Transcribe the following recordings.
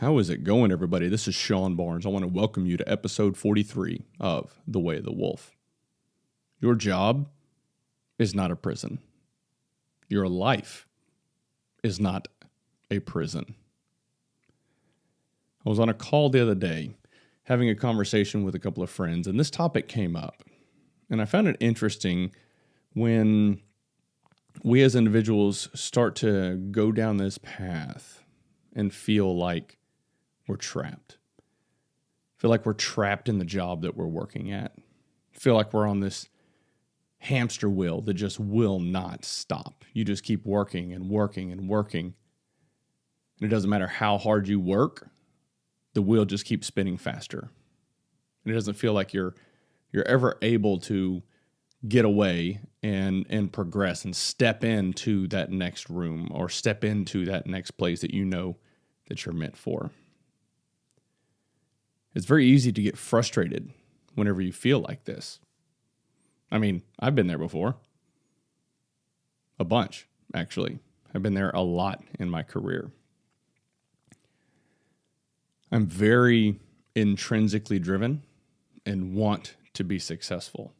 How is it going, everybody? This is Sean Barnes. I want to welcome you to episode 43 of The Way of the Wolf. Your job is not a prison. Your life is not a prison. I was on a call the other day having a conversation with a couple of friends, and this topic came up. And I found it interesting when we as individuals start to go down this path and feel like we're trapped. Feel like we're trapped in the job that we're working at. Feel like we're on this hamster wheel that just will not stop. You just keep working and working and working. And it doesn't matter how hard you work, the wheel just keeps spinning faster. And it doesn't feel like you're ever able to get away and progress and step into that next room or step into that next place that you know that you're meant for. It's very easy to get frustrated whenever you feel like this. I mean, I've been there before. A bunch, actually. I've been there a lot in my career. I'm very intrinsically driven and want to be successful.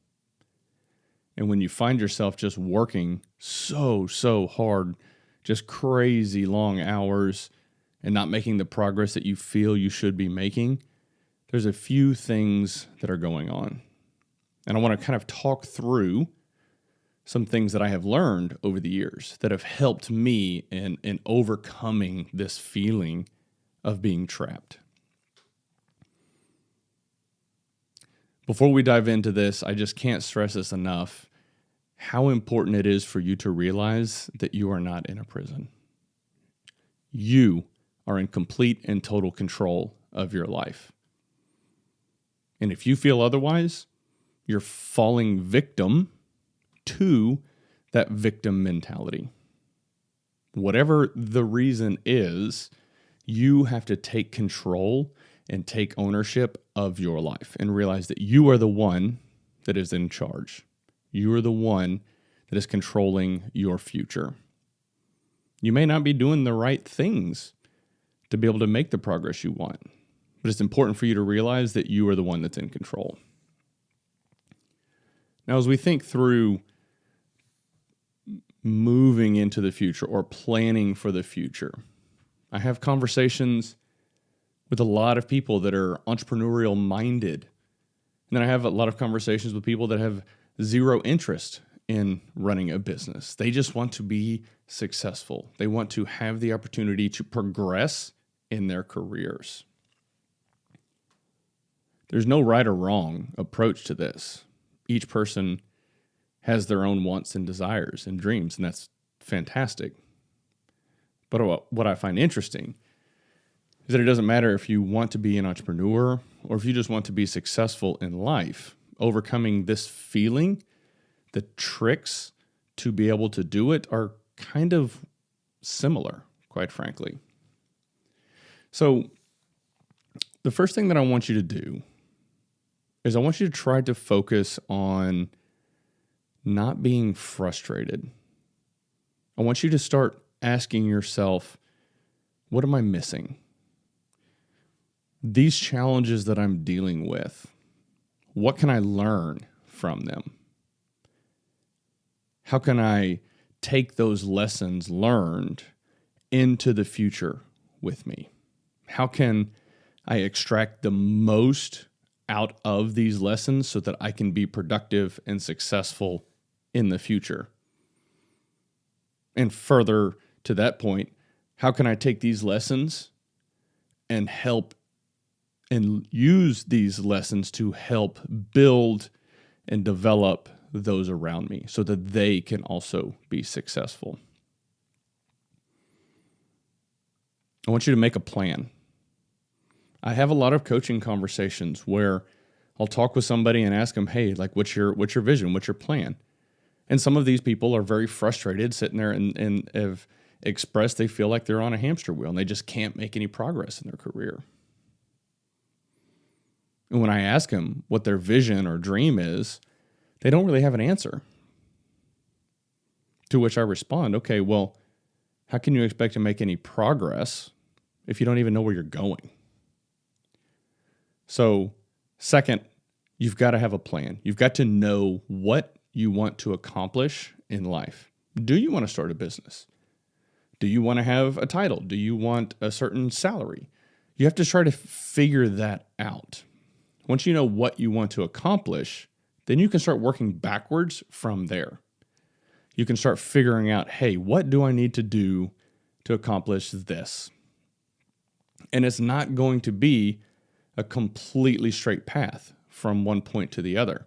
And when you find yourself just working so hard, just crazy long hours, and not making the progress that you feel you should be making, there's a few things that are going on. And I want to kind of talk through some things that I have learned over the years that have helped me in overcoming this feeling of being trapped. Before we dive into this, I just can't stress this enough, how important it is for you to realize that you are not in a prison. You are in complete and total control of your life. And if you feel otherwise, you're falling victim to that victim mentality. Whatever the reason is, you have to take control and take ownership of your life and realize that you are the one that is in charge. You are the one that is controlling your future. You may not be doing the right things to be able to make the progress you want, but it's important for you to realize that you are the one that's in control. Now, as we think through moving into the future or planning for the future, I have conversations with a lot of people that are entrepreneurial minded. And then I have a lot of conversations with people that have zero interest in running a business. They just want to be successful. They want to have the opportunity to progress in their careers. There's no right or wrong approach to this. Each person has their own wants and desires and dreams, and that's fantastic. But what I find interesting is that it doesn't matter if you want to be an entrepreneur or if you just want to be successful in life. Overcoming this feeling, the tricks to be able to do it are kind of similar, quite frankly. So the first thing that I want you to do is I want you to try to focus on not being frustrated. I want you to start asking yourself, what am I missing? These challenges that I'm dealing with, what can I learn from them? How can I take those lessons learned into the future with me? How can I extract the most out of these lessons so that I can be productive and successful in the future? And further to that point, how can I take these lessons and help and use these lessons to help build and develop those around me so that they can also be successful? I want you to make a plan. I have a lot of coaching conversations where I'll talk with somebody and ask them, hey, like, what's your vision? What's your plan? And some of these people are very frustrated sitting there and have expressed they feel like they're on a hamster wheel and they just can't make any progress in their career. And when I ask them what their vision or dream is, they don't really have an answer. To which I respond, okay, well, how can you expect to make any progress if you don't even know where you're going? So, second, you've got to have a plan. You've got to know what you want to accomplish in life. Do you want to start a business? Do you want to have a title? Do you want a certain salary? You have to try to figure that out. Once you know what you want to accomplish, then you can start working backwards from there. You can start figuring out, hey, what do I need to do to accomplish this? And it's not going to be a completely straight path from one point to the other.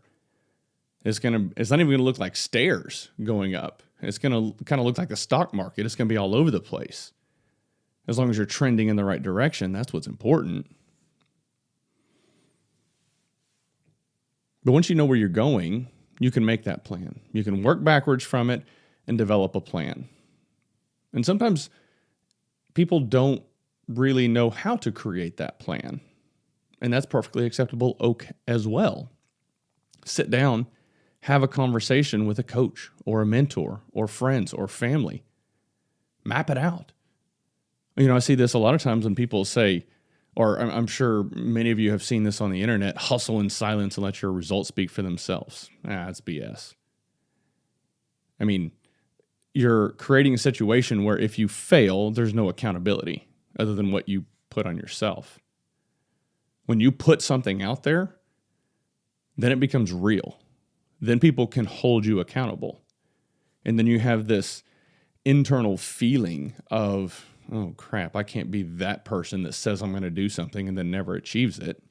It's not even going to look like stairs going up. It's going to kind of look like the stock market. It's going to be all over the place. As long as you're trending in the right direction, that's what's important. But once you know where you're going, you can make that plan. You can work backwards from it and develop a plan. And sometimes people don't really know how to create that plan. And that's perfectly acceptable as well. Sit down, have a conversation with a coach or a mentor or friends or family. Map it out. I see this a lot of times when people say, or I'm sure many of you have seen this on the internet, hustle in silence and let your results speak for themselves. That's BS. I mean, you're creating a situation where if you fail, there's no accountability other than what you put on yourself. When you put something out there, then it becomes real. Then people can hold you accountable. And then you have this internal feeling of, oh crap, I can't be that person that says I'm going to do something and then never achieves it.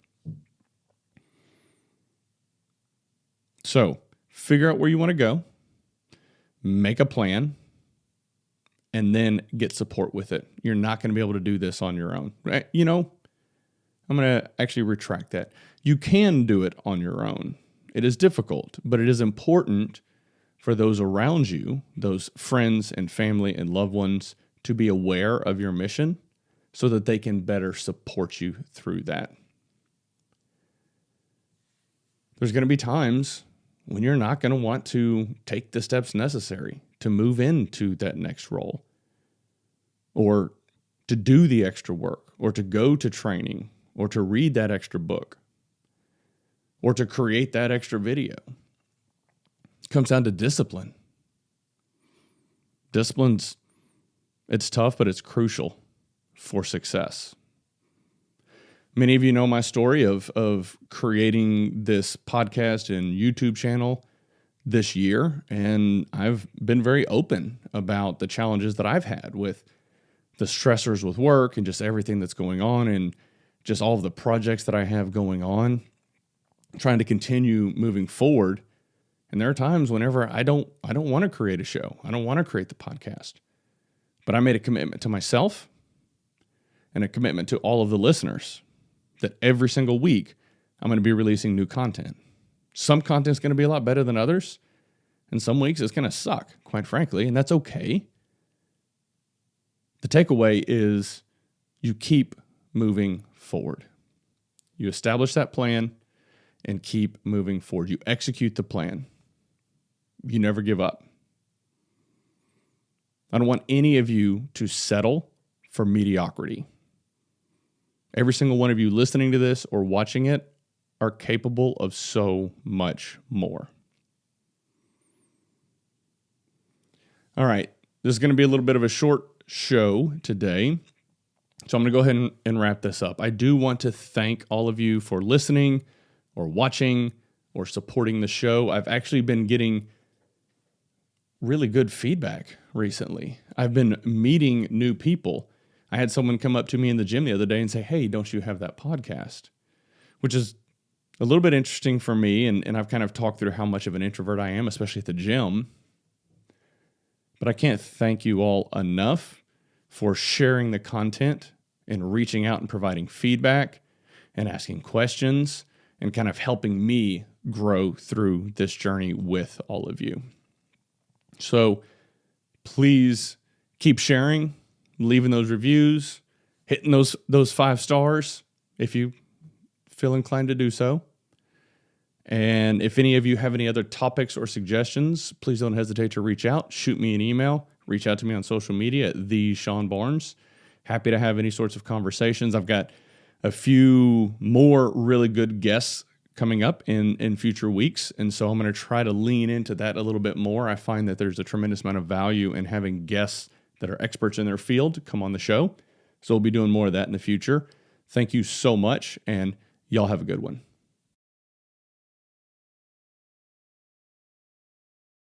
So figure out where you want to go, make a plan, and then get support with it. You're not going to be able to do this on your own, right? I'm going to actually retract that. You can do it on your own. It is difficult, but it is important for those around you, those friends and family and loved ones, to be aware of your mission so that they can better support you through that. There's going to be times when you're not going to want to take the steps necessary to move into that next role, or to do the extra work, or to go to training, or to read that extra book, or to create that extra video. It comes down to discipline. It's tough, but it's crucial for success. Many of you know my story of creating this podcast and YouTube channel this year, and I've been very open about the challenges that I've had with the stressors with work and just everything that's going on and just all of the projects that I have going on, trying to continue moving forward. And there are times whenever I don't want to create a show. I don't want to create the podcast. But I made a commitment to myself and a commitment to all of the listeners that every single week I'm going to be releasing new content. Some content's going to be a lot better than others, and some weeks it's going to suck, quite frankly, and that's okay. The takeaway is you keep moving forward. You establish that plan and keep moving forward. You execute the plan. You never give up. I don't want any of you to settle for mediocrity. Every single one of you listening to this or watching it are capable of so much more. All right, this is going to be a little bit of a short show today, so I'm going to go ahead and wrap this up. I do want to thank all of you for listening or watching or supporting the show. I've actually been getting really good feedback recently. I've been meeting new people. I had someone come up to me in the gym the other day and say, hey, don't you have that podcast? Which is a little bit interesting for me, and I've kind of talked through how much of an introvert I am, especially at the gym. But I can't thank you all enough for sharing the content and reaching out and providing feedback and asking questions and kind of helping me grow through this journey with all of you. So please keep sharing, leaving those reviews, hitting those 5 stars if you feel inclined to do so. And if any of you have any other topics or suggestions, please don't hesitate to reach out. Shoot me an email. Reach out to me on social media at @TheSeanBarnes. happy to have any sorts of conversations. I've got a few more really good guests coming up in future weeks, and so I'm going to try to lean into that a little bit more. I find that there's a tremendous amount of value in having guests that are experts in their field come on the show. So we'll be doing more of that in the future. Thank you so much, and y'all have a good one.